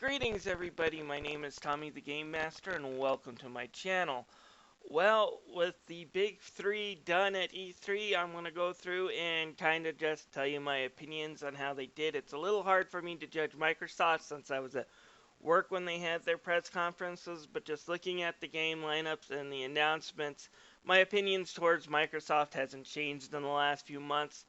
Greetings everybody, my name is Tommy the Game Master and welcome to my channel. Well, with the big three done at E3, I'm going to go through and kind of just tell you my opinions on how they did. It's a little hard for me to judge Microsoft since I was at work when they had their press conferences, but just looking at the game lineups and the announcements, my opinions towards Microsoft hasn't changed in the last few months.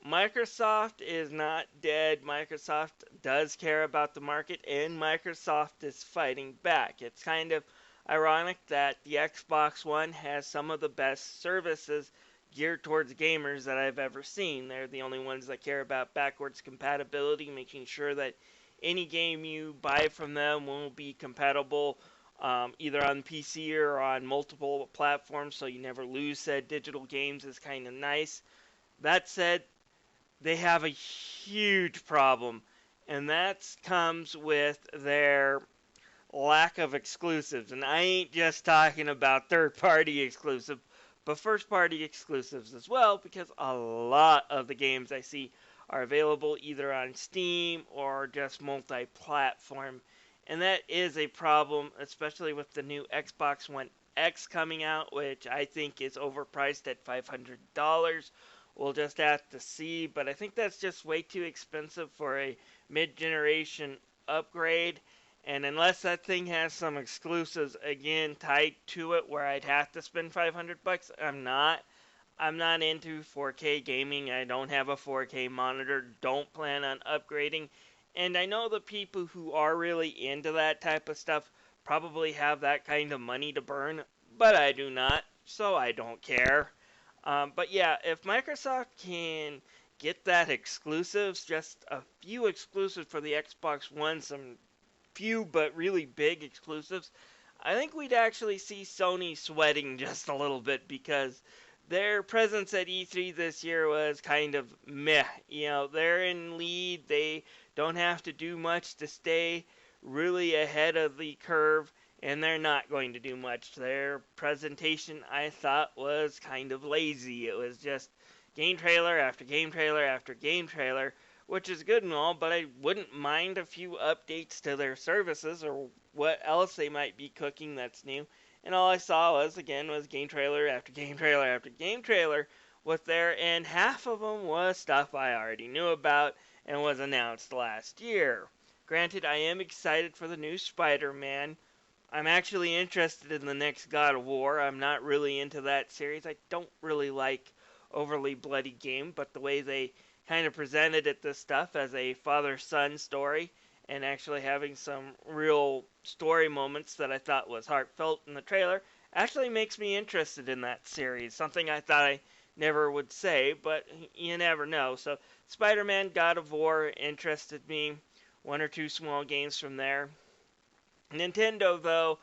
Microsoft is not dead. Microsoft does care about the market, and Microsoft is fighting back. It's kind of ironic that the Xbox One has some of the best services geared towards gamers that I've ever seen. They're the only ones that care about backwards compatibility, making sure that any game you buy from them will be compatible either on PC or on multiple platforms, so you never lose said digital games is kind of nice. That said, they have a huge problem, and that comes with their lack of exclusives. And I ain't just talking about third-party exclusive, but first-party exclusives as well, because a lot of the games I see are available either on Steam or just multi-platform. And that is a problem, especially with the new Xbox One X coming out, which I think is overpriced at $500. We'll just have to see, but I think that's just way too expensive for a mid-generation upgrade. And unless that thing has some exclusives again tied to it where I'd have to spend 500 bucks, I'm not. I'm not into 4K gaming. I don't have a 4K monitor. Don't plan on upgrading. And I know the people who are really into that type of stuff probably have that kind of money to burn, but I do not, so I don't care. But yeah, if Microsoft can get that exclusives, just a few exclusives for the Xbox One, some few but really big exclusives, I think we'd actually see Sony sweating just a little bit because their presence at E3 this year was kind of meh. You know, they're in lead, they don't have to do much to stay really ahead of the curve, and they're not going to do much. Their presentation, I thought, was kind of lazy. It was just game trailer after game trailer after game trailer, which is good and all, but I wouldn't mind a few updates to their services or what else they might be cooking that's new. And all I saw was game trailer after game trailer after game trailer with there, and half of them was stuff I already knew about and was announced last year. Granted, I am excited for the new Spider-Man. I'm actually interested in the next God of War. I'm not really into that series. I don't really like overly bloody game, but the way they kind of presented it, this stuff, as a father-son story, and actually having some real story moments that I thought was heartfelt in the trailer, actually makes me interested in that series. Something I thought I never would say, but you never know. So, Spider-Man, God of War interested me. One or two small games from there. Nintendo, though,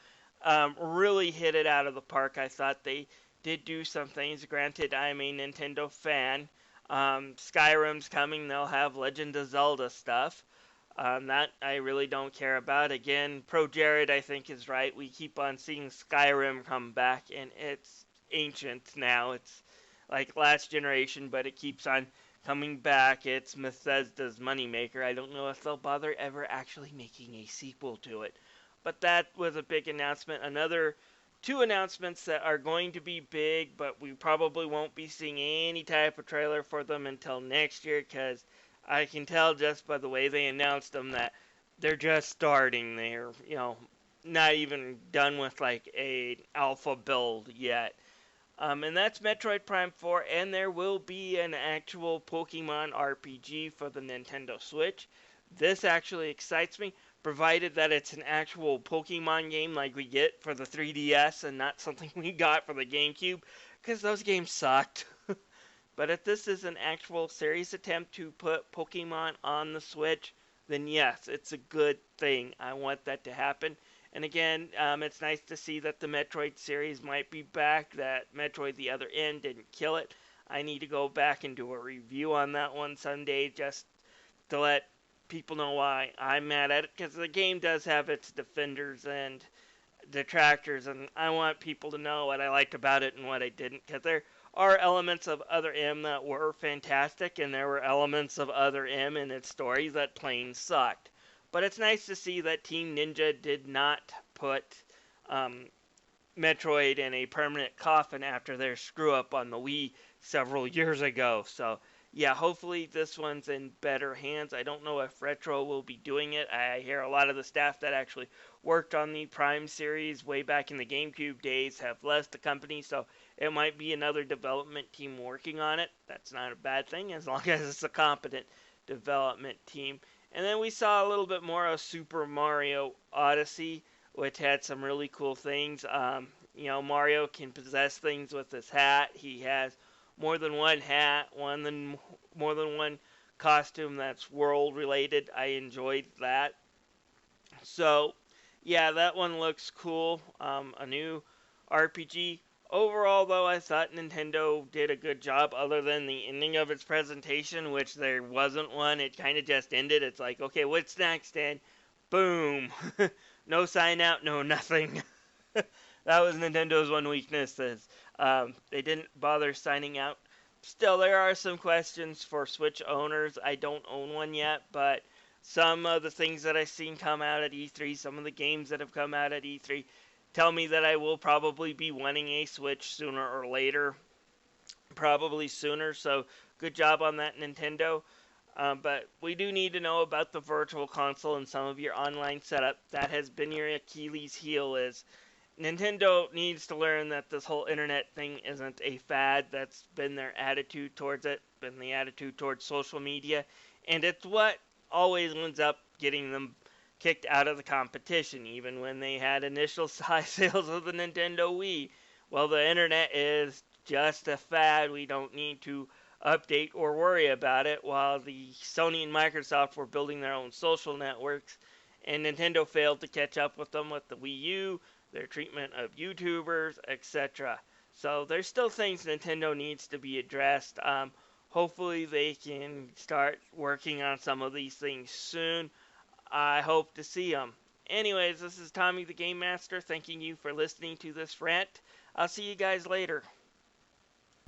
really hit it out of the park. I thought they did do some things. Granted, I'm a Nintendo fan. Skyrim's coming. They'll have Legend of Zelda stuff. That I really don't care about. Again, Pro Jared, I think, is right. We keep on seeing Skyrim come back, and it's ancient now. It's like last generation, but it keeps on coming back. It's Bethesda's moneymaker. I don't know if they'll bother ever actually making a sequel to it. But that was a big announcement. Another two announcements that are going to be big, but we probably won't be seeing any type of trailer for them until next year, because I can tell just by the way they announced them that they're just starting. They're, not even done with like a alpha build yet. And that's Metroid Prime 4, and there will be an actual Pokemon RPG for the Nintendo Switch. This actually excites me, provided that it's an actual Pokemon game like we get for the 3DS and not something we got for the GameCube, because those games sucked. But if this is an actual serious attempt to put Pokemon on the Switch, then yes, it's a good thing. I want that to happen. And again, it's nice to see that the Metroid series might be back, that Metroid The Other End didn't kill it. I need to go back and do a review on that one someday just to let people know why I'm mad at it, because the game does have its defenders and detractors, and I want people to know what I liked about it and what I didn't, because there are elements of Other M that were fantastic, and there were elements of Other M in its stories that plain sucked. But it's nice to see that Team Ninja did not put um, Metroid in a permanent coffin after their screw up on the Wii several years ago. So, yeah, hopefully this one's in better hands. I don't know if Retro will be doing it. I hear a lot of the staff that actually worked on the Prime series way back in the GameCube days have left the company, so it might be another development team working on it. That's not a bad thing as long as it's a competent development team. And then we saw a little bit more of Super Mario Odyssey, which had some really cool things. Mario can possess things with his hat. He has more than one hat, more than one costume that's world related. I enjoyed that. So, yeah, that one looks cool. A new RPG. Overall, though, I thought Nintendo did a good job, other than the ending of its presentation, which there wasn't one. It kind of just ended. It's like, okay, what's next? And boom. No sign out, no nothing. That was Nintendo's one weakness, is they didn't bother signing out. Still, there are some questions for Switch owners. I don't own one yet, but some of the things that I've seen come out at E3, some of the games that have come out at E3, tell me that I will probably be wanting a Switch sooner or later. Probably sooner, so good job on that, Nintendo. But we do need to know about the Virtual Console and some of your online setup. That has been your Achilles heel. Is Nintendo needs to learn that this whole internet thing isn't a fad. That's been their attitude towards it, been the attitude towards social media, and it's what always ends up getting them kicked out of the competition, even when they had initial high sales of the Nintendo Wii. Well, the internet is just a fad. We don't need to update or worry about it, while the Sony and Microsoft were building their own social networks, and Nintendo failed to catch up with them with the Wii U, their treatment of YouTubers, etc. So there's still things Nintendo needs to be addressed. Hopefully they can start working on some of these things soon. I hope to see them. Anyways, this is Tommy the Game Master, thanking you for listening to this rant. I'll see you guys later.